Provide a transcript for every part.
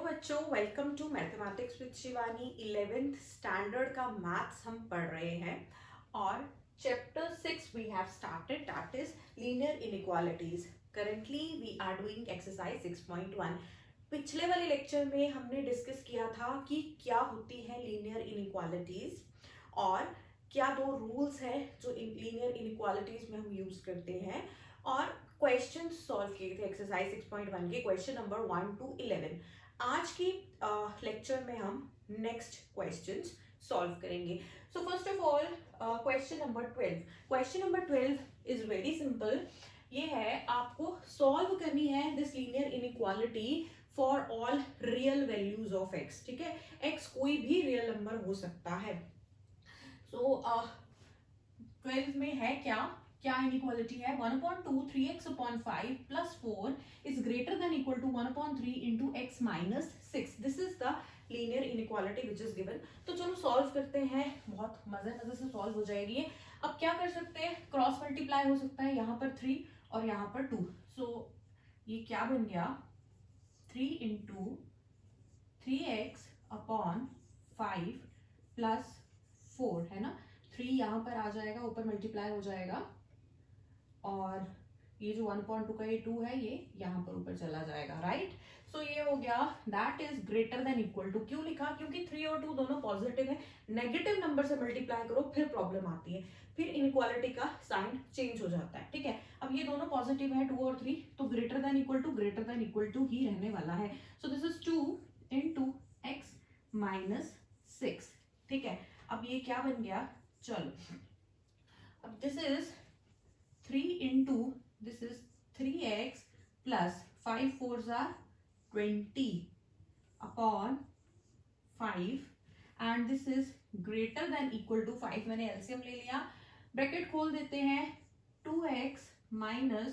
बच्चों, welcome to mathematics with Shivani. 11th standard का maths हम पढ़ रहे हैं और chapter 6 we have started, that is linear inequalities. Currently we are doing exercise 6.1। पिछले वाले लेक्चर में हमने डिस्कस किया था कि क्या होती है लीनियर इनइक्वालिटीज और क्या दो रूल्स है जो लीनियर इनइक्वालिटीज में हम यूज करते हैं, और क्वेश्चन सॉल्व किए थे एक्सरसाइज 6.1 के क्वेश्चन नंबर 1 to 11। आज की लेक्चर में हम नेक्स्ट क्वेश्चंस सॉल्व करेंगे। So first of all question number 12। Question number 12 is very simple. ये है, आपको सॉल्व करनी है this linear inequality for all real values of x. ठीक है, एक्स कोई भी रियल नंबर हो सकता है। सो 12 में है क्या इनइक्वालिटी है, 1/2 3x/5 plus 4 is greater than equal to 1/3 into x minus 6. This is the linear inequality which is given. तो चलो सॉल्व करते हैं, बहुत मजे से सॉल्व हो जाएगी ये। अब क्या कर सकते हैं, क्रॉस मल्टीप्लाई हो सकता है, यहाँ पर 3 और यहाँ पर 2। सो ये क्या बन गया, 3 into 3x/5 plus 4 है ना। 3 यहाँ पर आ जाएगा, ऊपर मल्टीप्लाई हो जाएगा, और ये जो 1/2 का ये 2 है, ये यहाँ पर ऊपर चला जाएगा, राइट। सो ये हो गया, that is greater than equal to. क्यों लिखा, क्योंकि 3 और 2 दोनों पॉजिटिव है। नेगेटिव नंबर से मल्टीप्लाई करो फिर प्रॉब्लम आती है, फिर इनइक्वालिटी का साइन चेंज हो जाता है। ठीक है, अब ये दोनों पॉजिटिव है 2 और 3, तो ग्रेटर देन इक्वल टू ही रहने वाला है। So this is 2 into x minus 6। ठीक है, अब ये क्या बन गया, चलो अब this is 3 into this is 3x plus 5 4s are 20 upon 5 and this is greater than equal to 5। मैंने एलसीएम ले लिया, ब्रैकेट खोल देते हैं, 2x minus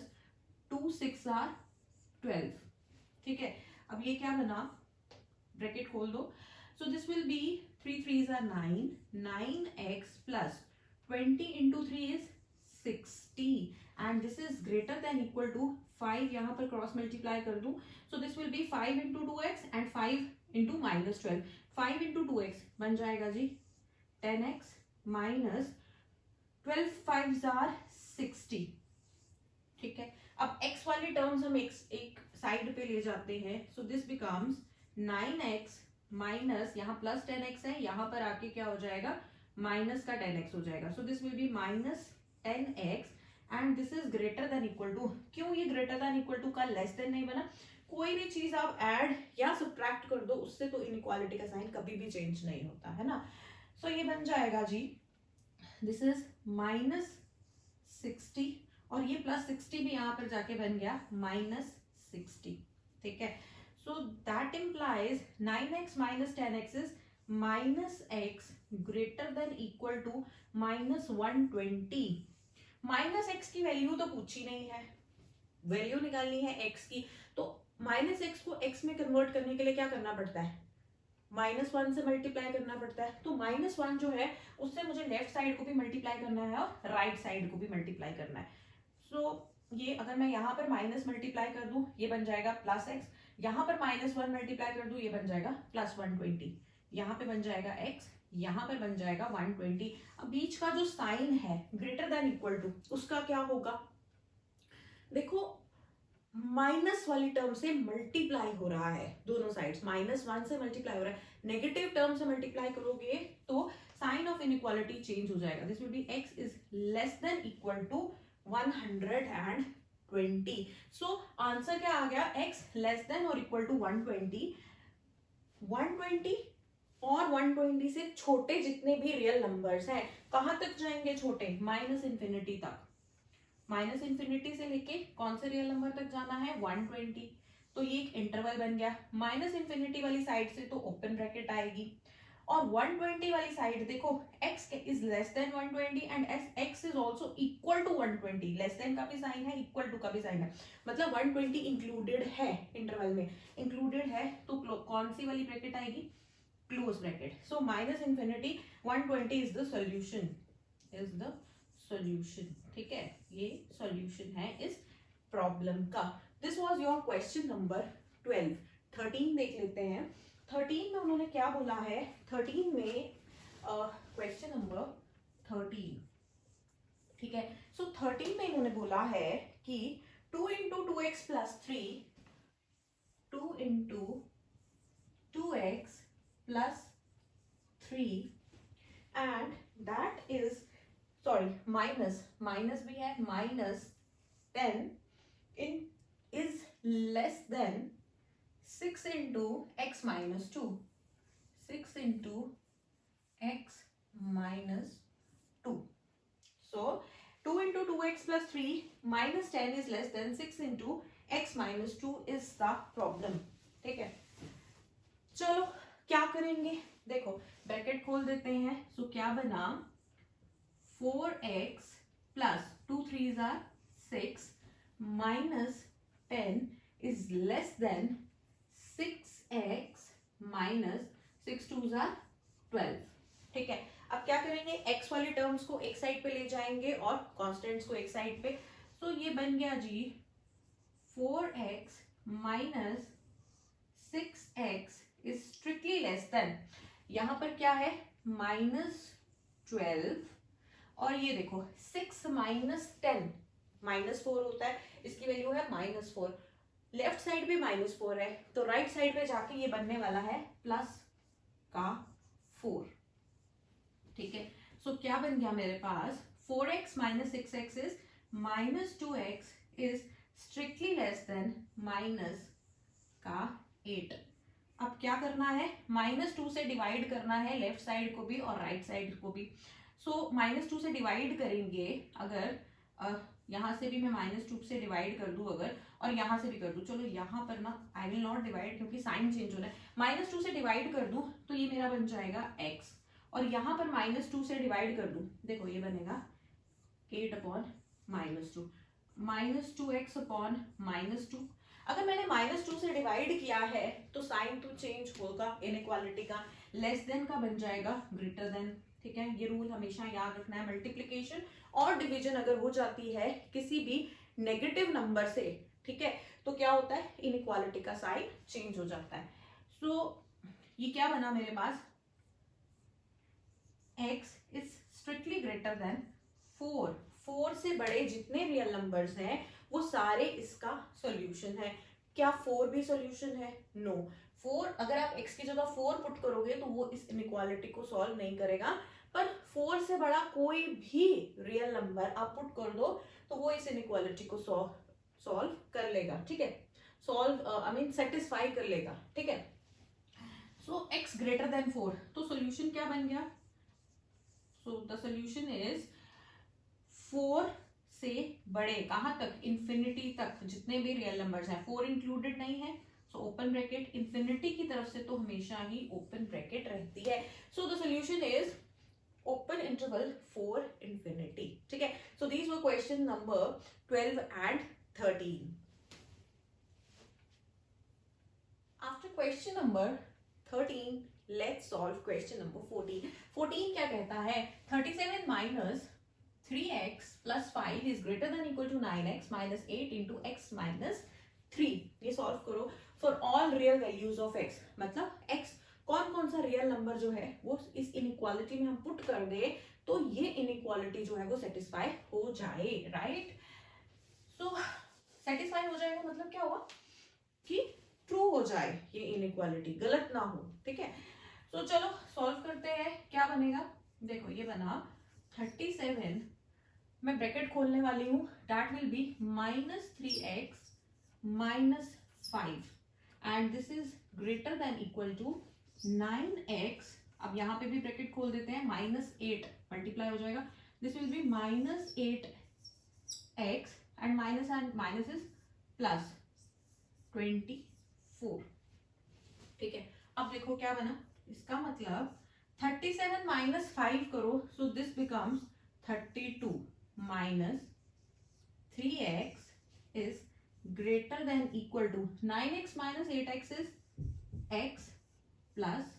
2 6 are 12। ठीक है, अब ये क्या बना, ब्रैकेट खोल दो, so this will be 3 3s are 9, 9x plus 20 into 3 is 60 and this is greater than equal to 5। यहाँ पर क्रॉस मल्टीप्लाई कर दूं, so this will be 5 into 2x and 5 into minus 12। 5 into 2x बन जाएगा जी 10x minus 12 5s are 60। ठीक है, अब x वाली टर्म्स हम एक साइड पे ले जाते हैं, so this becomes 9x minus यहाँ प्लस 10x है, यहाँ पर आके क्या हो जाएगा, माइनस का 10x हो जाएगा। So this will be minus 10x and this is greater than equal to. क्यों ये ग्रेटर देन इक्वल टू का लेस देन नहीं बना, कोई भी चीज आप ऐड या सब्ट्रैक्ट कर दो उससे तो इनइक्वालिटी का साइन कभी भी चेंज नहीं होता है ना। सो ये बन जाएगा जी, दिस इज माइनस 60 और ये प्लस 60 भी यहाँ पर जाके बन गया माइनस 60। ठीक है, so that implies 9x minus 10x is minus x greater than equal to minus 120। Minus x की वैल्यू तो पूछी नहीं है, वैल्यू निकालनी है एक्स की, तो माइनस एक्स को एक्स में कन्वर्ट करने के लिए क्या करना पड़ता है, -1 से मल्टीप्लाई करना पड़ता है। तो -1 जो है उससे मुझे लेफ्ट साइड को भी मल्टीप्लाई करना है और राइट साइड को भी मल्टीप्लाई करना है। सो ये अगर मैं यहाँ पर माइनस मल्टीप्लाई कर दूं, ये बन जाएगा प्लस एक्स, यहाँ पर -1 मल्टीप्लाई कर दूं, ये बन जाएगा प्लस 120, यहाँ पे बन जाएगा x, यहाँ पर बन जाएगा 120। अब बीच का जो साइन है ग्रेटर देन इक्वल टू, उसका क्या होगा, देखो माइनस वाली टर्म से मल्टीप्लाई हो रहा है, दोनों साइड्स -1 से मल्टीप्लाई हो रहा है, नेगेटिव टर्म से मल्टीप्लाई करोगे तो साइन ऑफ इनइक्वालिटी चेंज हो जाएगा। This will be x is less than equal to 120। So answer क्या आ गया, x लेस देन और इक्वल टू 120 और 120 से छोटे जितने भी रियल नंबर्स हैं, कहां तक जाएंगे छोटे, -∞ तक। -∞ से लेके कौन से रियल नंबर तक जाना है, 120। तो ये एक इंटरवल बन गया, -∞ वाली साइड से तो ओपन ब्रैकेट आएगी, और 120 वाली साइड देखो x is less than 120 and x is also equal to 120। Less than का भी साइन है, इक्वल टू का भी साइन है, मतलब 120 इंक्लूडेड है, इंटरवल में इंक्लूडेड है, तो कौन सी वाली ब्रैकेट आएगी, close bracket. So -∞ 120 is the solution, ठीक है, ये सॉल्यूशन है इस प्रॉब्लम का। This was your question number 12। 13 देख लेते हैं। 13 में उन्होंने क्या बोला है, 13 में क्वेश्चन नंबर 13, ठीक है। सो 13 में इन्होंने बोला है कि 2 into 2x plus 3, 2 into 2x plus 3 and that is, sorry minus भी है, -10 in is less than 6 into x minus 2, 6 into x minus 2. So 2 into 2x plus 3 minus 10 is less than 6 into x minus 2 is the problem. ठीक है, चलो क्या करेंगे, देखो bracket खोल देते हैं। सो क्या बना, 4x plus 2 3s are 6 minus 10 is less than 6x minus 6 2s are 12. ठीक है, अब क्या करेंगे, x वाले टर्म्स को एक साइड पे ले जाएंगे और कॉन्स्टेंट्स को एक साइड पे। सो ये बन गया जी 4x minus 6x is strictly less then, यहां पर क्या है -12 और ये देखो 6 माइनस 10 -4 होता है, इसकी वैल्यू है -4, लेफ्ट साइड पे -4 है तो राइट साइड पे जाके ये बनने वाला है प्लस का 4, ठीक है। सो क्या बन गया मेरे पास, 4x minus 6x is -2x is strictly less then minus का 8। अब क्या करना है, -2 से डिवाइड करना है लेफ्ट साइड को भी और राइट साइड को भी। सो -2 से डिवाइड करेंगे, अगर यहां से भी मैं -2 से डिवाइड कर दूं अगर, और यहां से भी कर दूं, चलो यहां पर ना आई विल नॉट डिवाइड क्योंकि साइन चेंज होना है, -2 से डिवाइड कर दूं तो ये मेरा बन जाएगा x, और यहां पर -2 से डिवाइड कर दूं, देखो ये बनेगा 8 अपॉन -2, -2x अपॉन -2। अगर मैंने -2 से डिवाइड किया है तो साइन तो चेंज होगा इनइक्वालिटी का, लेस देन का बन जाएगा ग्रेटर देन, ठीक है। ये रूल हमेशा याद रखना है, मल्टीप्लिकेशन और डिवीजन अगर हो जाती है किसी भी नेगेटिव नंबर से, ठीक है, तो क्या होता है, इनइक्वालिटी का साइन चेंज हो जाता है। सो ये क्या बना मेरे पास, x is strictly greater than 4, 4 से बड़े जितने रियल नंबर्स हैं वो सारे इसका सॉल्यूशन है। क्या 4 भी सॉल्यूशन है, नो। 4 अगर आप x की जगह 4 पुट करोगे तो वो इस इनइक्वालिटी को सॉल्व नहीं करेगा, पर 4 से बड़ा कोई भी रियल नंबर आप पुट कर दो तो वो इस इनइक्वालिटी को सॉल्व कर लेगा, ठीक है, सॉल्व आई मीन सेटिस्फाई कर लेगा, ठीक है। सो x ग्रेटर देन 4, तो सॉल्यूशन क्या बन गया, सो द सॉल्यूशन इज 4 से बड़े कहां तक, इंफिनिटी तक, जितने भी रियल नंबर्स हैं, 4 इंक्लूडेड नहीं है, सो ओपन ब्रैकेट, इंफिनिटी की तरफ से तो हमेशा ही ओपन ब्रैकेट रहती है। So the solution is open interval 4 infinity, ठीक है। So these were question number 12 and 13. After question number 13 let's solve question number 14. 14 क्या कहता है, 37 minus 3x plus 5 is greater than equal to 9x minus 8 into x minus 3. ये solve करो for all real values of x, मतलब x कौन कौन सा real number जो है वो इस इनइक्वालिटी में हम पुट कर दे तो ये इनइक्वालिटी जो है वो सेटिस्फाई हो जाए, राइट। सो सेटिस्फाई हो जाएगा मतलब क्या हुआ कि ट्रू हो जाए, ये इनइक्वालिटी गलत ना हो, ठीक है। तो चलो सॉल्व करते हैं, क्या बनेगा, देखो ये बना 37, मैं ब्रैकेट खोलने वाली हूं, that will be -3x minus 5 and this is greater than equal to 9x। अब यहां पे भी ब्रैकेट खोल देते हैं, -8 मल्टीप्लाई हो जाएगा, this will B -8x and minus is plus 24, ठीक है। अब देखो क्या बना, इसका मतलब 37 माइनस 5 करो, so this becomes 32 minus 3x is greater than equal to 9x minus 8x is x plus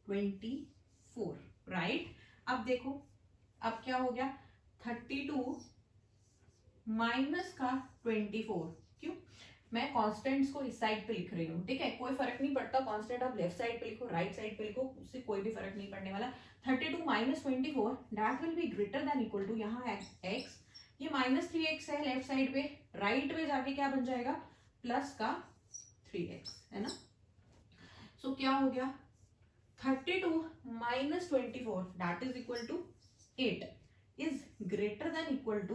24, right. अब देखो अब क्या हो गया, 32 माइनस का 24, क्यों, मैं कॉन्स्टेंट्स को इस साइड पे लिख रही हूँ, ठीक है, कोई फर्क नहीं पड़ता कॉन्स्टेंट आप लेफ्ट साइड पे लिखो राइट साइड पे लिखो, उससे कोई भी फर्क नहीं पड़ने वाला। 32 minus 24 that will be greater than equal to, यहाँ है x, ये माइनस 3x है लेफ्ट साइड पे, राइट पे जाके क्या बन जाएगा प्लस का 3x, है ना। सो क्या हो गया 32 minus 24 that is equal to 8 is greater than equal to,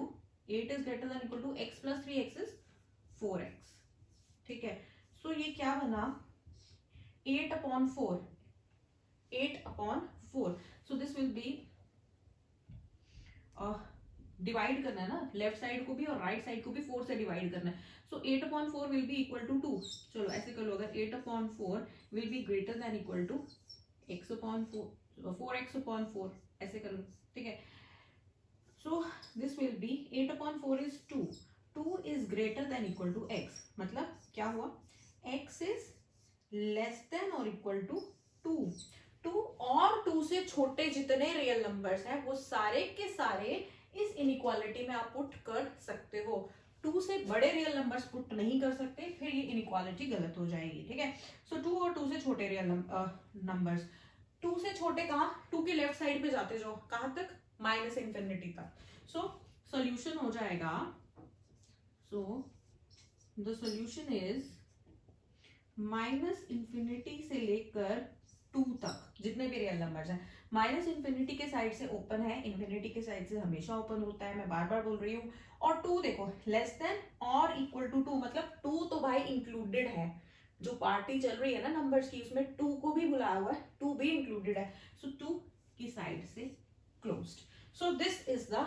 8 is greater than equal to x plus 3x is 4x, ठीक है। सो ये क्या बना 8/4, 8/4, so this will be, divide करना है ना लेफ्ट साइड को भी और राइट साइड को भी 4 से डिवाइड करना है। So 8/4 will be equal to 2, चलो ऐसे कर लो, अगर 8/4 will be greater than equal to x/4, 4x/4 ऐसे कर लो, ठीक है। So this will be 8/4 is 2, 2 is greater than equal to x, मतलब क्या हुआ x इज लेस देन और इक्वल टू 2, 2 और 2 से छोटे जितने रियल नंबर्स हैं वो सारे के सारे इस इनइक्वालिटी में आप पुट कर सकते हो। 2 से बड़े रियल नंबर्स पुट नहीं कर सकते, फिर ये इनइक्वालिटी गलत हो जाएगी, ठीक है। सो 2 और 2 से छोटे रियल नंबर्स, 2 से छोटे कहाँ, 2 के लेफ्ट साइड पे जाते जाओ, कहाँ तक माइनस इन्फिनिटी तक। सो सॉल्यूशन हो जाएगा, सो the solution is minus infinity से लेकर 2 तक जितने भी रियल नंबर्स हैं, माइनस इन्फिनिटी के साइड से ओपन है, इन्फिनिटी के साइड से हमेशा ओपन होता है, मैं बार बार बोल रही हूँ। और 2 देखो लेस देन और इक्वल टू 2, मतलब 2 तो भाई इंक्लूडेड है, जो पार्टी चल रही है ना नंबर्स की उसमें 2 को भी बुलाया हुआ है, 2 भी इंक्लूडेड है, सो 2 की साइड से closed. So this is the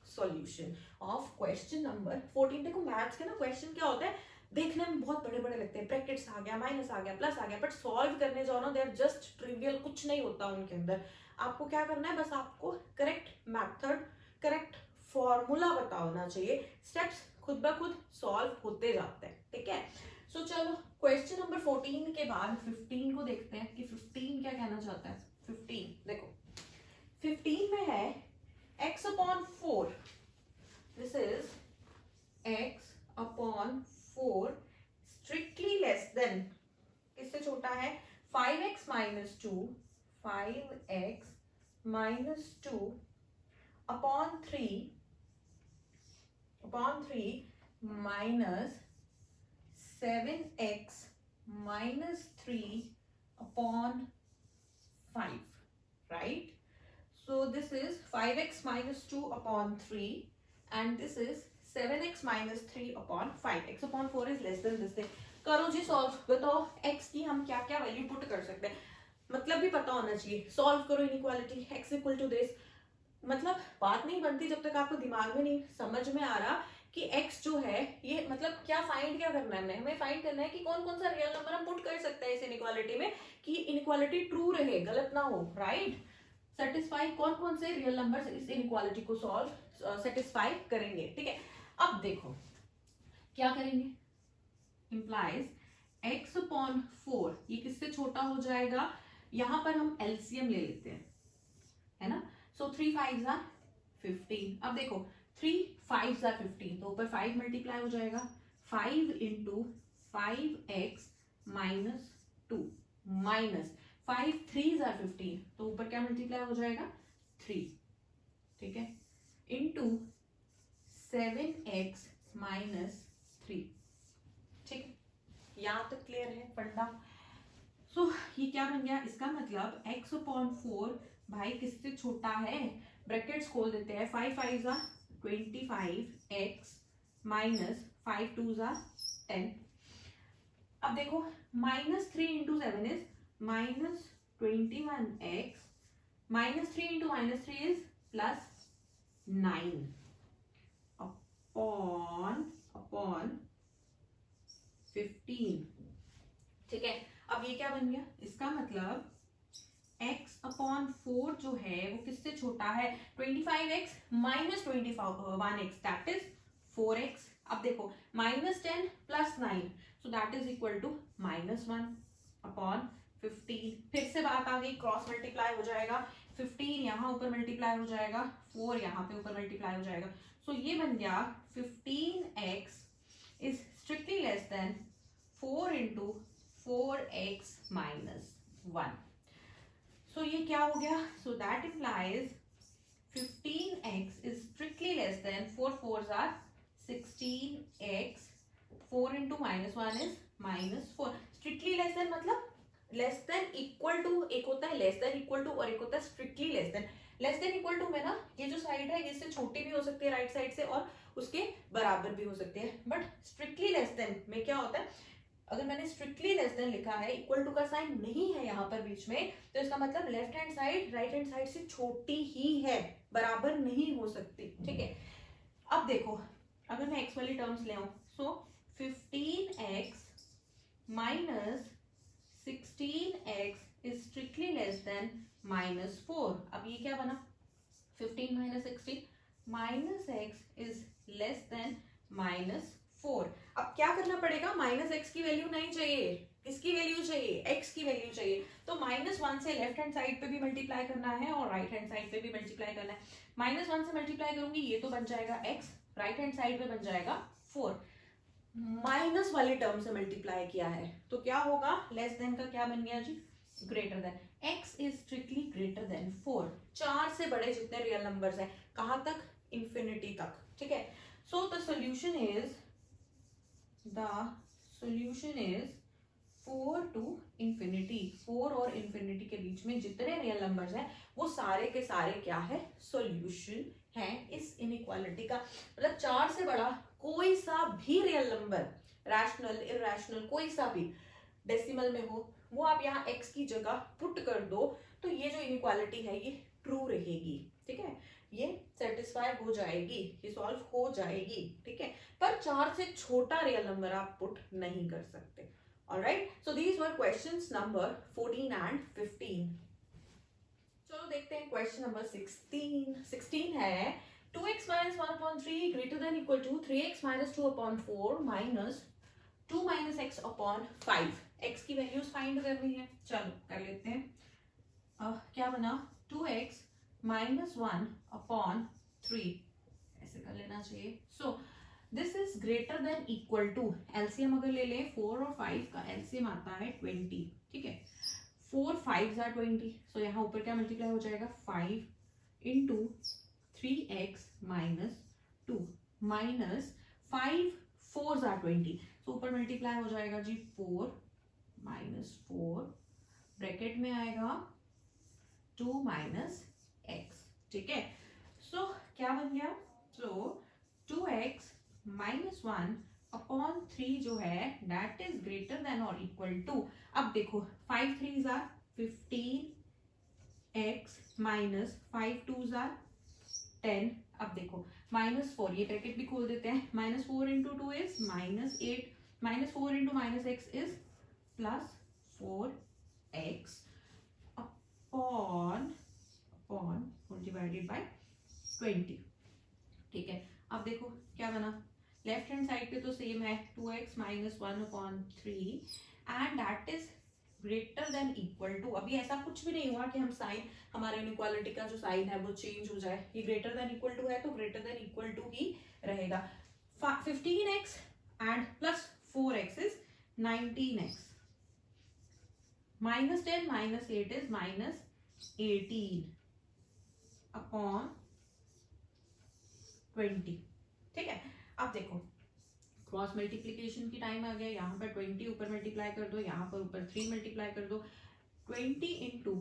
solution of question number 14। देखो मैथ्स के ना क्वेश्चन क्या होता है, देखने में बहुत बड़े बड़े लगते हैं, ब्रैकेट्स आ गया, माइनस आ गया, प्लस आ गया, बट सॉल्व करने जाओ ना दे आर जस्ट ट्रिवियल, कुछ नहीं होता उनके अंदर। आपको क्या करना है, बस आपको करेक्ट मेथड, करेक्ट फॉर्मूला पता होना चाहिए, स्टेप्स खुद ब खुद सॉल्व होते जाते हैं, ठीक है। सो चलो क्वेश्चन नंबर 14 के बाद 15 को देखते हैं कि 15 क्या कहना चाहता है। 15 देखो 15 में है x/4, this is x/4 strictly less then, किससे छोटा है 5x minus 2, 5x minus 2 upon 3 minus 7x minus 3 upon 5, right. So this is 5x minus 2 upon 3 and this is 7x minus 3 upon 5. x upon 4 is less than this thing. करो जी solve, बताओ x की हम क्या क्या value put कर सकते हैं, मतलब भी पता होना चाहिए। सॉल्व करो inequality x equal to this, मतलब बात नहीं बनती जब तक आपको दिमाग में नहीं समझ में आ रहा कि x जो है ये मतलब क्या फाइंड क्या करना है, हमें फाइंड करना है कि कौन कौन सा रियल नंबर हम पुट कर सकते हैं इस इनइक्वालिटी में कि इनइक्वालिटी ट्रू रहे, गलत ना हो, राइट। सेटिस्फाई कौन कौन से रियल नंबर्स इस इनइक्वालिटी को सॉल्व सेटिस्फाई करेंगे, ठीक है। अब देखो क्या करेंगे, इंप्लाइज x/4 ये किससे छोटा हो जाएगा, यहां पर हम एलसीएम ले लेते हैं, है ना। सो 3 5s are 15। अब देखो 3 5s are 15, तो ऊपर 5 मल्टीप्लाई हो जाएगा, 5 into 5x minus 2 minus 5 3s are 15, तो ऊपर क्या मल्टीप्लाई हो जाएगा 3, ठीक है, इंटू 7x माइनस 3, ठीक है, यहां तक क्लियर है फंडा। सो ये क्या बन गया, इसका मतलब x/4 भाई किससे छोटा है, ब्रैकेट्स खोल देते हैं, 5 5s are 25x minus 5 2s are 10। अब देखो minus 3 into 7 is minus 21x minus 3 into minus 3 is plus 9 upon 15, ठीक है। अब ये क्या बन गया, इसका मतलब x/4 जो है वो किससे छोटा है, 25x minus 21x that is 4x। अब देखो -10 plus 9 so that is equal to -1 upon 15, फिर से बात आ गई, क्रॉस मल्टीप्लाई हो जाएगा, 15 यहाँ ऊपर मल्टीप्लाई हो जाएगा, 4 यहाँ पे ऊपर मल्टीप्लाई हो जाएगा। सो ये बन गया 15x is strictly less then 4 into 4x minus 1. सो ये क्या हो गया? So that implies 15x is strictly less than 4 4s are 16x. 4 into minus 1 is minus 4. strictly less than मतलब लेस देन इक्वल टू, एक होता है लेस देन इक्वल टू और एक होता है strictly less than. Less than equal to में ना ये जो साइड है इससे छोटी भी हो सकती है राइट साइड से और उसके बराबर भी हो सकती है. बट स्ट्रिक्टली लेस देन में क्या होता है, अगर मैंने स्ट्रिक्टली लेस देन लिखा है, इक्वल टू का साइन नहीं है यहाँ पर बीच में, तो इसका मतलब left hand side right hand side से छोटी ही है, बराबर नहीं हो सकती. ठीक है, अब देखो अगर मैं x वाली टर्म्स ले आऊं, सो 15x minus 16x is strictly less then minus 4. अब ये क्या बना? 15 minus 16 minus x is less then minus 4. अब क्या करना पड़ेगा? माइनस एक्स की वैल्यू नहीं चाहिए, किसकी वैल्यू चाहिए? x की वैल्यू चाहिए. तो -1 से लेफ्ट हैंड साइड पे भी मल्टीप्लाई करना है और राइट हैंड साइड पे भी मल्टीप्लाई करना है. -1 से मल्टीप्लाई करूंगी ये तो बन जाएगा x, राइट हैंड साइड पे बन जाएगा 4. माइनस वाले टर्म से मल्टीप्लाई किया है तो क्या होगा? लेस देन का क्या बन गया जी? Greater than. x is strictly greater than 4. 4 से बड़े जितने रियल नंबर्स हैं, कहां तक? इंफिनिटी तक. ठीक है, so the solution is 4 to infinity. 4 और इंफिनिटी के बीच में जितने रियल नंबर्स हैं वो सारे के सारे क्या है? सॉल्यूशन है इस इनइक्वालिटी का. मतलब 4 से बड़ा कोई सा भी रियल नंबर, रैशनल इरैशनल कोई सा भी, डेसिमल में हो, वो आप यहाँ x की जगह पुट कर दो तो ये जो इनइक्वालिटी है ये ट्रू रहेगी. ठीक है, ये सेटिस्फाई हो जाएगी, ये सॉल्व हो जाएगी. ठीक है, पर 4 से छोटा रियल नंबर आप पुट नहीं कर सकते. Alright, so these were questions number 14 and 15. चलो देखते हैं क्वेश्चन नंबर 16. 16 है 2x minus 1/3 greater than equal to 3x minus 2/4 minus 2 minus x upon 5. x की वैल्यूज फाइंड करनी है. चलो कर लेते हैं. क्या बना? 2x minus 1/3 ऐसे कर लेना चाहिए. So this is greater than equal to, LCM अगर ले लें 4 और 5 का एलसीएम आता है 20. ठीक है, 4 5s are 20. सो यहाँ ऊपर क्या मल्टीप्लाई हो जाएगा? 5 into 3x minus 2 minus 5 4s are 20. सो ऊपर मल्टीप्लाई हो जाएगा जी 4 माइनस 4, ब्रैकेट में आएगा 2 माइनस x. ठीक है, सो क्या बन गया? सो 2x माइनस 1/3 जो है दैट इज ग्रेटर देन और इक्वल टू. अब देखो 5 3s are 15x minus 5 2s are 10. अब देखो -4, ये ब्रैकेट भी खोल देते हैं. -4 into 2 is -8, -4 into -x is +4x upon divided by 20. ठीक है, अब देखो क्या बना? लेफ्ट हैंड साइड पे तो सेम है 2x minus 1/3 and that is greater than equal to. अभी ऐसा कुछ भी नहीं हुआ कि हम साइन, हमारे इनइक्वालिटी का जो साइन है वो चेंज हो जाए. ये ग्रेटर देन इक्वल टू है तो ग्रेटर देन इक्वल टू ही रहेगा. 15x and plus 4x is 19x. -10 -8 is -18 upon 20. ठीक है, अब देखो क्रॉस मल्टीप्लीकेशन की टाइम आ गया. यहाँ पर 20 ऊपर मल्टीप्लाई कर दो, यहाँ पर ऊपर 3 मल्टीप्लाई कर दो. 20 इंटू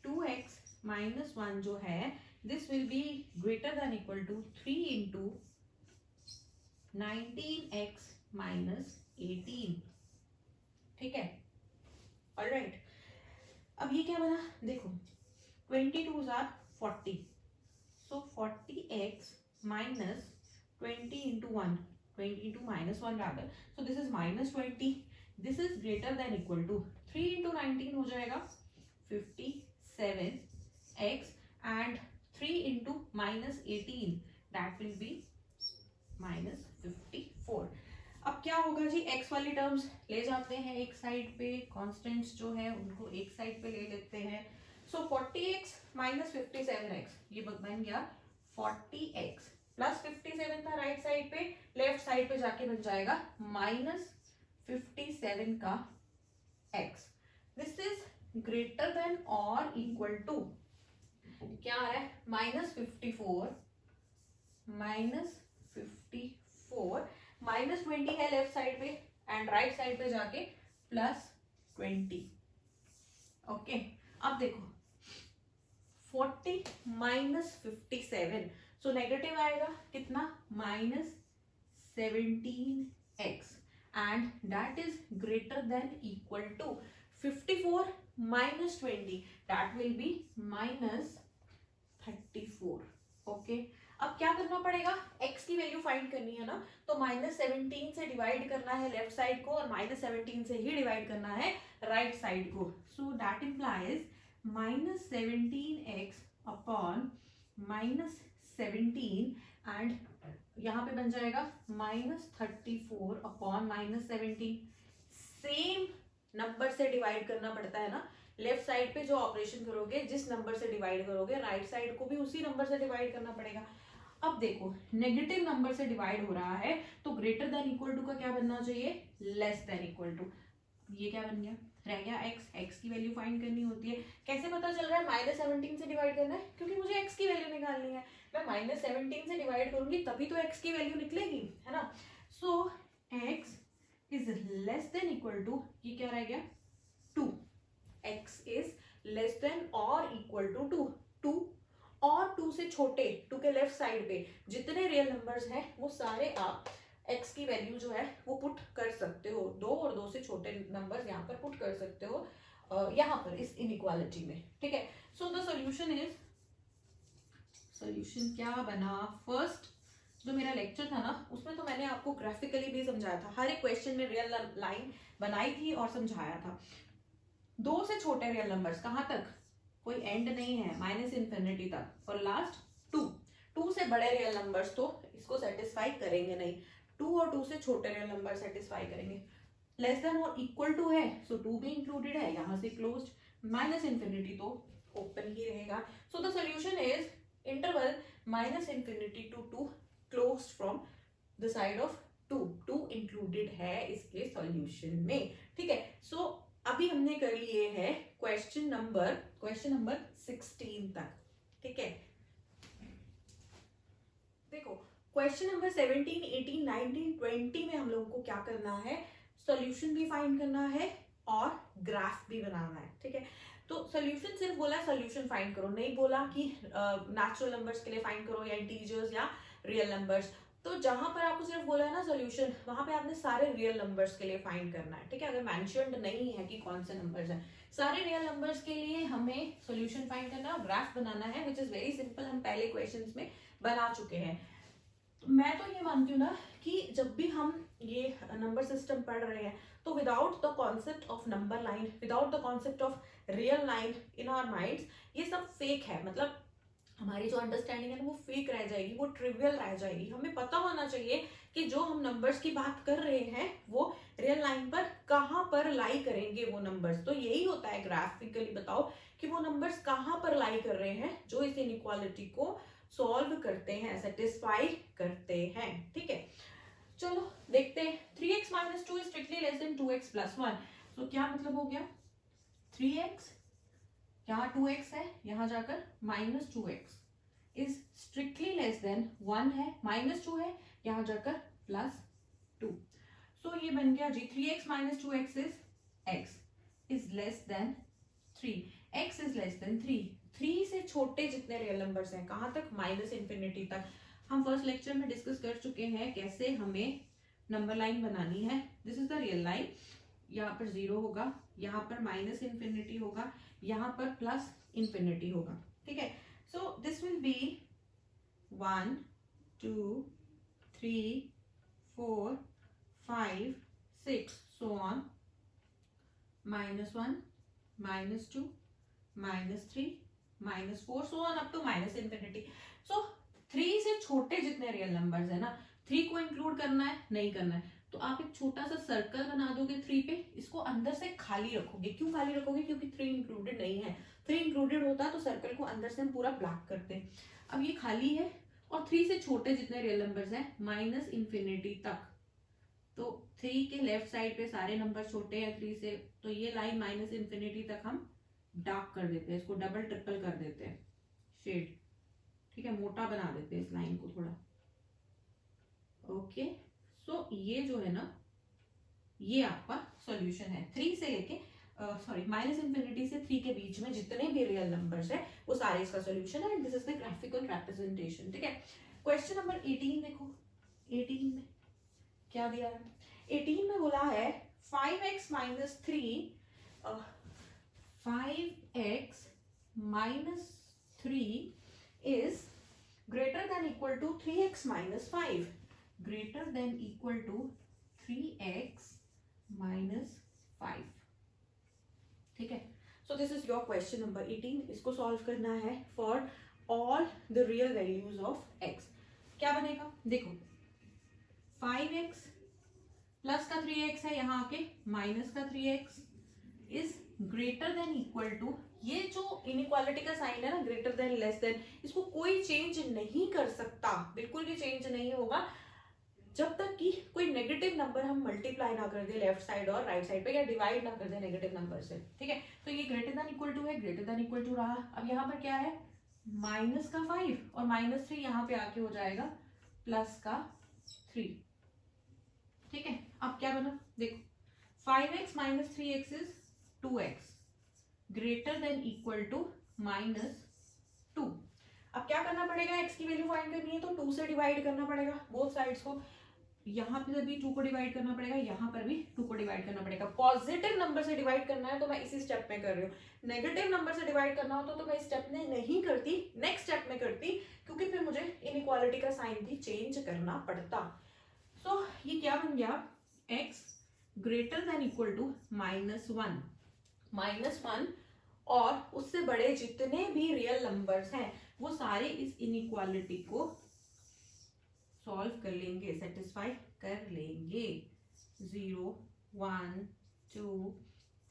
2x माइनस 1 जो है this will be greater than equal to 3 into 19x minus 18. ठीक है, ऑलराइट. अब ये क्या बना? देखो 22s are 40. So 40x minus 20 into 1, 20 into -1 rather. So this is -20. This is greater than equal to 3 into 19 हो जाएगा 57x and 3 into -18 that will be -54. अब क्या होगा जी? x वाली टर्म्स ले जाते हैं एक साइड पे, कॉन्स्टेंट्स जो है उनको एक साइड पे ले लेते हैं. सो 40x माइनस 57x ये बन गया 40x प्लस 57 था राइट साइड पे, लेफ्ट साइड पे जाके बन जाएगा माइनस 57 का x। This is greater than और इक्वल टू क्या आ रहा है, -54 -20 है लेफ्ट साइड पे एंड राइट साइड पे जाके +20। ओके, अब देखो 40 -57, सो नेगेटिव आएगा कितना, -17x and that is greater than equal to 54 -20, that will be -34। Okay, अब क्या करना पड़ेगा, x की वैल्यू फाइंड करनी है ना, तो -17 से डिवाइड करना है लेफ्ट साइड को और -17 से ही डिवाइड करना है राइट साइड को। So that implies -17x upon -17 and यहाँ पे बन जाएगा -34 अपॉन -17। सेम नंबर से डिवाइड करना पड़ता है ना, लेफ्ट साइड पे जो ऑपरेशन करोगे, जिस नंबर से डिवाइड करोगे, राइट साइड को भी उसी नंबर से डिवाइड करना पड़ेगा। अब देखो नेगेटिव नंबर से डिवाइड हो रहा है तो ग्रेटर देन इक्वल टू का क्या बनना चाहिए, लेस देन इक्वल टू। ये क्या बन गया, रह गया x की वैल्यू फाइंड करनी होती है। कैसे पता चल रहा है -17 से डिवाइड करना है, क्योंकि मुझे x की वैल्यू निकालनी है। मैं -17 से डिवाइड करूंगी तभी तो x की वैल्यू निकलेगी, है ना। So x is less than equal to, ये क्या रह गया 2, x इज लेस देन और इक्वल टू 2 और 2 से छोटे, 2 के लेफ्ट साइड पे जितने रियल नंबर्स हैं वो सारे आप x की वैल्यू जो है वो पुट कर सकते हो, 2 और 2 से छोटे नंबर्स यहाँ पर पुट कर सकते हो यहाँ पर इस इनइक्वालिटी में, ठीक है। So the solution is, solution क्या बना, फर्स्ट जो मेरा लेक्चर था ना उसमें तो मैंने आपको ग्राफिकली भी समझाया था, हर एक क्वेश्चन में रियल लाइन बनाई थी और समझाया था। 2 से छोटे रियल नंबर्स कहाँ तक, कोई एंड नहीं है, -∞ तक, और लास्ट 2 से बड़े रियल नंबर्स तो इसको सेटिस्फाई करेंगे नहीं, 2 और 2 से छोटे रियल नंबर सेटिस्फाई करेंगे। लेस देन और इक्वल टू है, सो 2 भी इंक्लूडेड है, यहाँ से क्लोज्ड, -∞ तो ओपन ही रहेगा। सो the solution is interval -∞ to 2 closed from the side of 2 included है इसके सॉल्यूशन में, ठीक है। सो अभी हमने कर लिए हैं क्वेश्चन नंबर 16 तक, ठीक है। देखो क्वेश्चन नंबर 17, 18, 19, 20 में हम लोगों को क्या करना है, सॉल्यूशन भी फाइंड करना है और ग्राफ भी बनाना है, ठीक है। तो सॉल्यूशन सिर्फ बोला सॉल्यूशन फाइंड करो, नहीं बोला कि नेचुरल नंबर्स के लिए फाइंड करो या इंटीजर्स या रियल नंबर्स। तो जहां पर आपको सिर्फ बोला है ना सॉल्यूशन, वहां पे आपने सारे रियल नंबर्स के लिए फाइंड करना है, ठीक है। अगर मेंशन्ड नहीं है कि कौन से नंबर्स हैं, सारे रियल नंबर्स के लिए हमें सॉल्यूशन फाइंड करना है और ग्राफ बनाना है, विच इज वेरी सिंपल, हम पहले क्वेश्चंस में बना चुके हैं। मैं तो ये मानती हूँ ना कि जब भी हम ये नंबर सिस्टम पढ़ रहे हैं तो without the concept of number line, without the concept of real line in our minds, ये सब फेक है, मतलब हमारी जो अंडरस्टैंडिंग है ना वो फेक रह जाएगी, वो ट्रिवियल रह जाएगी। हमें पता होना चाहिए कि जो हम नंबर्स की बात कर रहे हैं वो रियल लाइन पर कहाँ पर लाई करेंगे वो नंबर्स। तो यही होता है ग्राफिकली बताओ कि वो नंबर्स कहाँ पर लाई कर रहे हैं जो इस इनइक्वालिटी को सॉल्व करते हैं, सेटिस्फाई करते हैं, ठीक है। चलो देखते हैं, 3x - 2 is strictly less than 2x + 1। तो क्या मतलब हो गया, 3x यहाँ 2x है, यहाँ जाकर -2x is strictly less then 1 है, -2 है, यहाँ जाकर +2। सो ये बन गया जी 3x - 2x is x is less then 3, x is less then 3 से छोटे जितने रियल नंबर्स हैं कहाँ तक, -∞ तक। हम फर्स्ट लेक्चर में डिस्कस कर चुके हैं कैसे हमें नंबर लाइन बनानी है। This is the real line, यहाँ पर 0 होगा, यहाँ पर -∞ होगा, यहाँ पर +∞ होगा, ठीक है। So this will B 1 2 3 4 5 6 so on, -1 -2 -3 -4 so on up to -∞। सो 3 से छोटे जितने रियल नंबर्स है ना, 3 को इंक्लूड करना है नहीं करना है, तो आप एक छोटा सा सर्कल बना दोगे 3 पे, इसको अंदर से खाली रखोगे। क्यों खाली रखोगे, क्योंकि 3 इंक्लूडेड नहीं है। 3 इंक्लूडेड होता तो सर्कल को अंदर से हम पूरा ब्लैक करते। अब ये खाली है और 3 से छोटे जितने रियल नंबर्स हैं माइनस इन्फिनिटी तक। तो 3 के लेफ्ट साइड पे सारे नंबर छोटे हैं 3 से, तो ये लाइन माइनस इन्फिनिटी तक हम डार्क कर देते हैं, इसको डबल ट्रिपल कर देते हैं शेड, ठीक है, मोटा बना देते हैं इस लाइन को थोड़ा। ओके, सो ये जो है ना, ये आपका सॉल्यूशन है 3 से लेके सॉरी माइनस इन्फिनिटी से 3 के बीच में जितने भी रियल नंबर्स है वो सारे इसका सॉल्यूशन है। And this is the graphical representation, ठीक है। क्वेश्चन नंबर 18 देखो, 18 में क्या दिया है? 18 में बोला है 5x minus 3 5x minus 3 is greater than equal to 3x minus 5, greater than equal to 3x minus 5, ठीक है। So this is your question number 18। इसको सॉल्व करना है for all the real values of x। क्या बनेगा देखो, 5x plus का 3x है, यहाँ आके माइनस का 3x is greater than equal to, ये जो इनइक्वालिटी का साइन है ना, ग्रेटर देन लेस देन, इसको कोई चेंज नहीं कर सकता, बिल्कुल भी चेंज नहीं होगा जब तक कि कोई नेगेटिव नंबर हम मल्टीप्लाई ना कर दे लेफ्ट साइड और राइट साइड पे, या डिवाइड ना कर दे नेगेटिव नंबर से, ठीक है। तो ये ग्रेटर देन इक्वल टू है, ग्रेटर देन इक्वल टू रहा। अब यहाँ पर क्या है, माइनस का 5 और माइनस 3 यहाँ पे आके हो जाएगा प्लस का 3, ठीक है। अब क्या बना देखो, 5x minus 3x is 2x greater than equal to minus 2। अब क्या करना पड़ेगा, x की वैल्यू फाइंड करनी है तो 2 से डिवाइड करना पड़ेगा बोथ साइड्स को, यहाँ पे भी 2 को डिवाइड करना पड़ेगा, यहाँ पर भी 2 को डिवाइड करना पड़ेगा। पॉजिटिव नंबर से डिवाइड करना है तो मैं इसी स्टेप में कर रही हूँ, नेगेटिव नंबर से डिवाइड करना होता तो मैं इस स्टेप में नहीं करती, नेक्स्ट स्टेप में करती, क्योंकि फिर मुझे इनइक्वालिटी का साइन भी चेंज करना पड़ता। सो ये क्या बन गया, x greater than equal to -1, -1 और उससे बड़े जितने भी रियल नंबर्स हैं वो सारे इस इनइक्वालिटी को सॉल्व कर लेंगे, सेटिस्फाई कर लेंगे। 0 1 2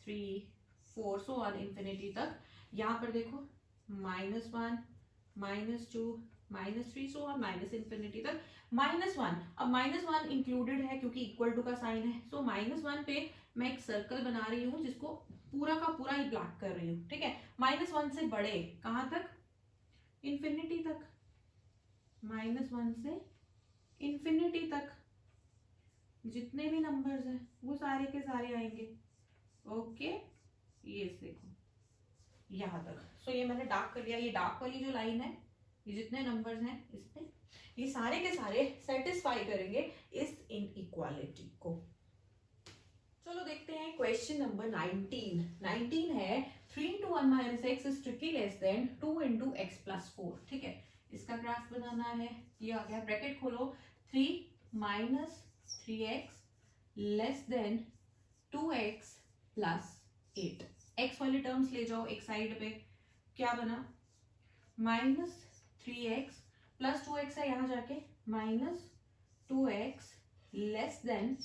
3 4 सो ऑन इन्फिनिटी तक। यहाँ पर देखो -1 -2 -3 सो ऑन माइनस इन्फिनिटी तक -1। अब -1 इंक्लूडेड है क्योंकि इक्वल टू का साइन है, सो -1 पे मैं एक सर्कल बना रही हूँ जिसको पूरा का पूरा ही ब्लैक कर रही हूँ, ठीक है। -1 से बड़े कहाँ तक, इन्फिनिटी तक, -1 से इन्फिनिटी तक जितने भी नंबर्स हैं वो सारे के सारे आएंगे। ओके, ये देखो यहाँ तक। सो ये मैंने डार्क कर लिया, ये डार्क वाली जो लाइन है, ये जितने नंबर्स हैं इस पे, ये सारे के सारे सेटिस्फाई करेंगे इस इनइक्वालिटी को। चलो देखते हैं क्वेश्चन नंबर 19। 19 है 3 into 1 minus x is strictly less than 2 into x plus 4, ठीक है। इसका ग्राफ बनाना है, ये आ गया, ब्रैकेट खोलो, 3 minus 3x less than 2x plus 8। x वाली टर्म्स ले जाओ एक साइड पे, क्या बना, -3x प्लस 2x है, यहाँ जाके -2x लेस देन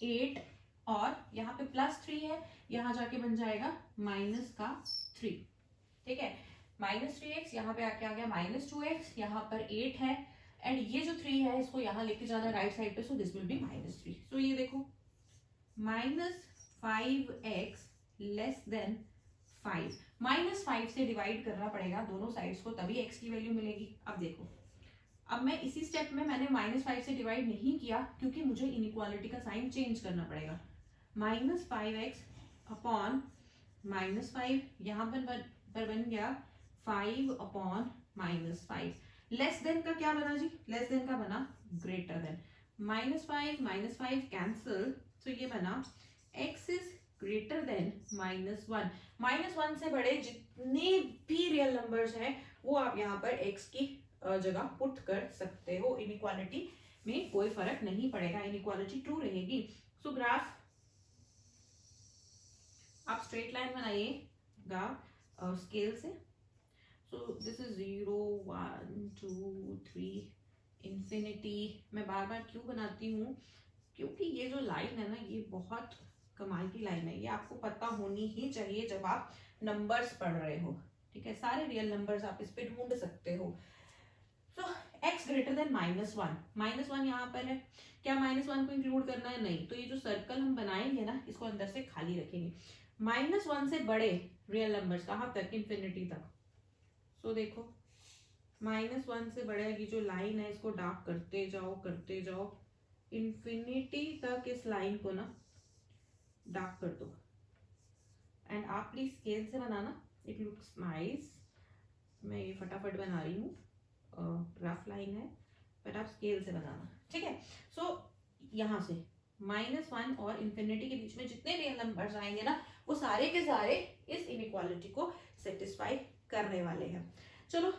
8 और यहाँ पे +3 है, यहाँ जाके बन जाएगा -3, ठीक है। -3x यहाँ पे आके आ गया -2x, यहाँ पर 8 है एंड ये जो 3 है इसको यहाँ लेके जाना राइट साइड पे, सो दिस विल बी -3। सो ये देखो -5x लेस देन 5, -5 से डिवाइड करना पड़ेगा दोनों साइड्स को तभी x की वैल्यू मिलेगी। अब देखो, अब मैं इसी स्टेप में मैंने -5 से डिवाइड नहीं किया क्योंकि मुझे इनइक्वालिटी का साइन चेंज करना पड़ेगा। -5x अपॉन -5, यहाँ पर बन गया 5 अपॉन -5। लेस देन का क्या बना जी, लेस देन का बना ग्रेटर देन, -5 कैंसिल, तो ये बना x इज ग्रेटर देन -1। -1 से बड़े जितने भी रियल नंबर्स हैं वो आप यहाँ पर x की जगह पुट कर सकते हो, इनइक्वालिटी में कोई फर्क नहीं पड़ेगा, इनइक्वालिटी ट्रू रहेगी। सो ग्राफ आप स्ट्रेट लाइन बनाइएगा स्केल से। सो दिस इज 0 1 2 3 इन्फिनिटी। मैं बार बार क्यों बनाती हूँ, क्योंकि ये जो लाइन है ना ये बहुत कमाल की लाइन है, ये आपको पता होनी ही चाहिए जब आप नंबर्स पढ़ रहे हो, ठीक है। सारे रियल नंबर्स आप इस पे ढूंढ सकते हो। सो x ग्रेटर देन -1, -1 यहाँ पर है, क्या -1 को इंक्लूड करना है? नहीं, तो ये जो सर्कल हम बनाएंगे ना इसको अंदर से खाली रखेंगे। -1 से बड़े रियल नंबर्स कहाँ तक? इन्फिनिटी तक। सो देखो -1 से बड़े की जो लाइन है इसको डार्क करते जाओ इन्फिनिटी तक। इस लाइन को ना डार्क कर दो एंड आप प्लीज स्केल से बनाना, इट लुक्स नाइस। मैं ये फटाफट बना रही हूँ, रफ लाइन है बट आप स्केल से बनाना, ठीक है। सो यहाँ से -1 और इन्फिनिटी के बीच में जितने रियल नंबर्स आएंगे ना वो सारे के सारे इस इनइक्वालिटी को सेटिस्फाई करने वाले हैं। चलो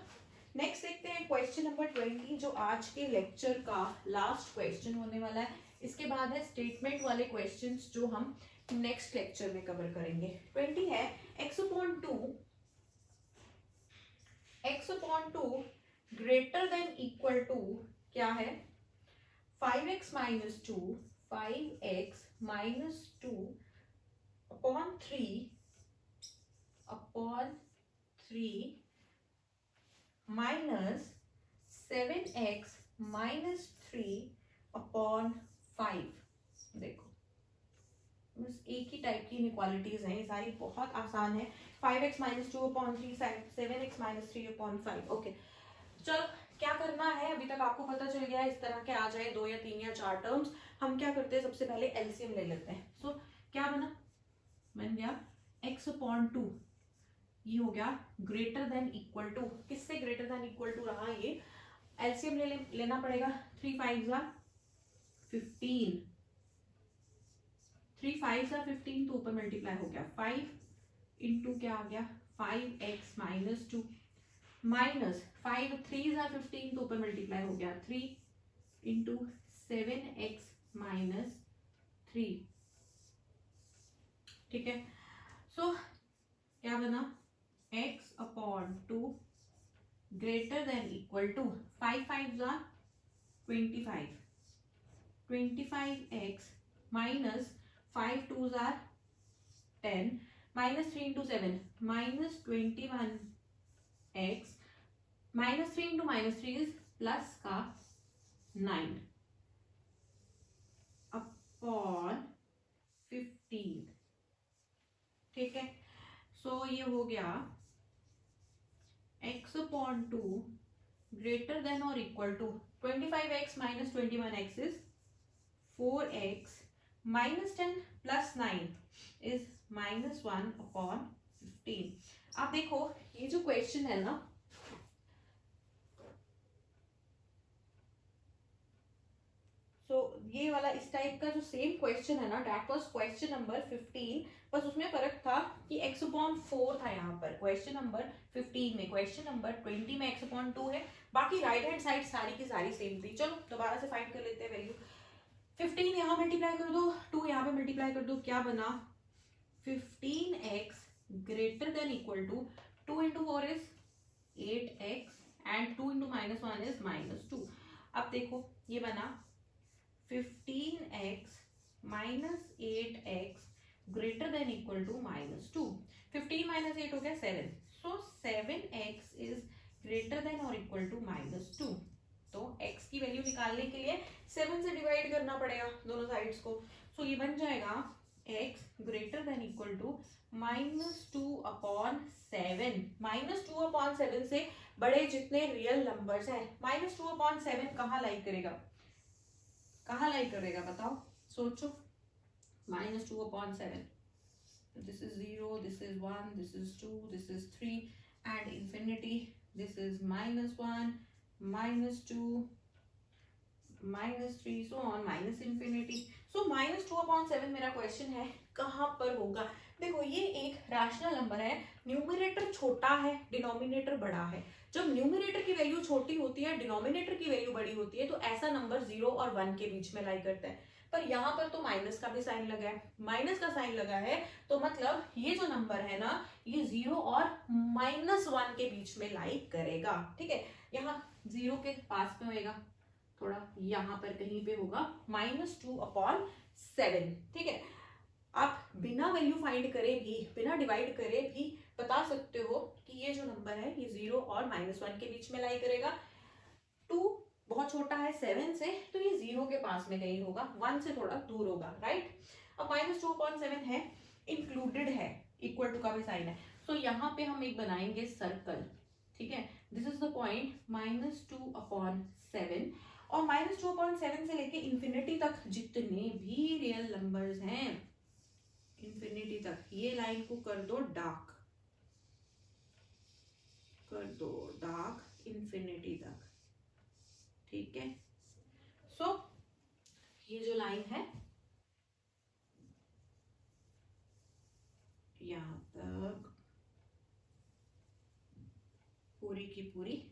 नेक्स्ट देखते हैं क्वेश्चन नंबर 20, जो आज के लेक्चर का लास्ट क्वेश्चन होने वाला है। इसके बाद है स्टेटमेंट वाले क्वेश्चंस जो हम नेक्स्ट लेक्चर में कवर करेंगे। 20 है x/2 greater than equal to क्या है? 5x - 2 5x - 2 upon 3 minus 7x - 3 upon 5। देखो बस एक ही टाइप की इनइक्वालिटीज हैं, ये सारी बहुत आसान है। 5x - 2 upon 3, 7x - 3 upon 5। Okay चलो क्या करना है, अभी तक आपको पता चल गया है। इस तरह के आ जाए 2 या 3 या 4 टर्म्स, हम क्या करते हैं सबसे पहले एलसीएम ले लेते हैं। सो क्या बन गया x/2, ये हो गया ग्रेटर देन इक्वल टू, किससे ग्रेटर देन इक्वल टू रहा ये? एलसीएम लेना पड़ेगा। 3 5 15, 3 5 15 तो ऊपर मल्टीप्लाई हो गया 5 इंटू क्या आ गया 5x - 2 माइनस 5 3 15 तो ऊपर मल्टीप्लाई हो गया 3 इंटू 7x - 3, ठीक है। सो क्या बना? x/2 greater than equal to 5 5 25, 25x minus 5 2 10 minus 3 into 7 minus 21x minus 3 into -3 is plus का 9 अपॉन 15, ठीक है। सो ये हो गया x/2 ग्रेटर देन और equal to 25x - 21x is 4x minus 10 plus 9 is -1 upon 15। आप देखो ये जो क्वेश्चन है ना, ये वाला इस टाइप का जो सेम क्वेश्चन है ना, दैट वाज क्वेश्चन नंबर 15, बस उसमें फर्क था कि x/4 था यहाँ पर क्वेश्चन नंबर 15 में। क्वेश्चन नंबर 20 में x/2 है, बाकी राइट हैंड साइड सारी की सारी सेम थी। चलो दोबारा से फाइंड कर लेते हैं वैल्यू। 15 यहाँ मल्टीप्लाई कर दो, 2 यहाँ पे मल्टीप्लाई कर दो, क्या बना? 15x greater than equal to 2 into 4 is 8x and 2 into -1 is -2। अब देखो ये बना 15x minus 8x greater than equal to -2। 15 minus 8 हो गया 7, so 7x is greater than और इक्वल टू -2। तो x की वैल्यू निकालने के लिए 7 से डिवाइड करना पड़ेगा दोनों साइड्स को। सो ये बन जाएगा x greater than equal to -2 upon 7। -2 upon 7 से बड़े जितने रियल नंबर्स हैं, -2 अपॉन 7 कहाँ लाई करेगा? कहाँ लाई करेगा बताओ, सोचो। -2 upon 7, this is 0, this is 1, this is 2, this is 3 and infinity, this is -1 -2 -3 so on minus infinity. So -2 upon 7 मेरा क्वेश्चन है कहाँ पर होगा? देखो ये एक रैशनल नंबर है, न्यूमरेटर छोटा है डिनोमिनेटर बड़ा है। जब न्यूमरेटर की वैल्यू छोटी होती है डिनोमिनेटर की वैल्यू बड़ी होती है तो ऐसा नंबर 0 और 1 के बीच में लाई करता है। पर यहाँ पर तो माइनस का भी साइन लगा है, माइनस का साइन लगा है तो मतलब ये जो नंबर है ना ये 0 और -1 के बीच में लाई करेगा, ठीक है। यहाँ 0 के पास में होएगा, थोड़ा यहाँ पर कहीं पे होगा -2 अपॉन 7, ठीक है। आप बिना वैल्यू फाइंड करे भी, बिना डिवाइड करे भी बता सकते हो कि ये जो नंबर है ये 0 और -1 के बीच में लाई करेगा। 2 बहुत छोटा है 7 से, तो ये 0 के पास में कहीं होगा, 1 से थोड़ा दूर होगा, राइट। अब -2/7 है, इंक्लूडेड है, इक्वल टू का भी साइन है, तो यहाँ पे हम एक बनाएंगे सर्कल, ठीक है। दिस इज द पॉइंट -2/7, और -2/7 से लेके इंफिनिटी तक जितने भी रियल नंबर्स हैं, इंफिनिटी तक, ये लाइन को कर दो डार्क, इंफिनिटी तक, ठीक है। सो ये जो लाइन है यहां तक पूरी की पूरी,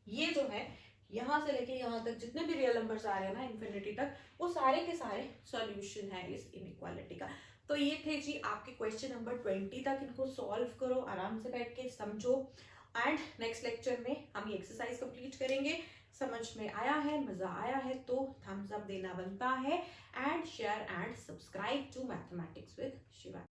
ये जो है यहां से लेके यहां तक जितने भी रियल नंबर्स आ रहे हैं ना इंफिनिटी तक, वो सारे के सारे सॉल्यूशन है इस इनइक्वालिटी का। तो ये थे जी आपके क्वेश्चन नंबर 20 तक, इनको सॉल्व करो आराम से बैठ के, समझो, एंड नेक्स्ट लेक्चर में हम ये एक्सरसाइज कंप्लीट करेंगे। समझ में आया है, मजा आया है तो थम्स अप देना बनता है, and share and subscribe to mathematics with Shiva.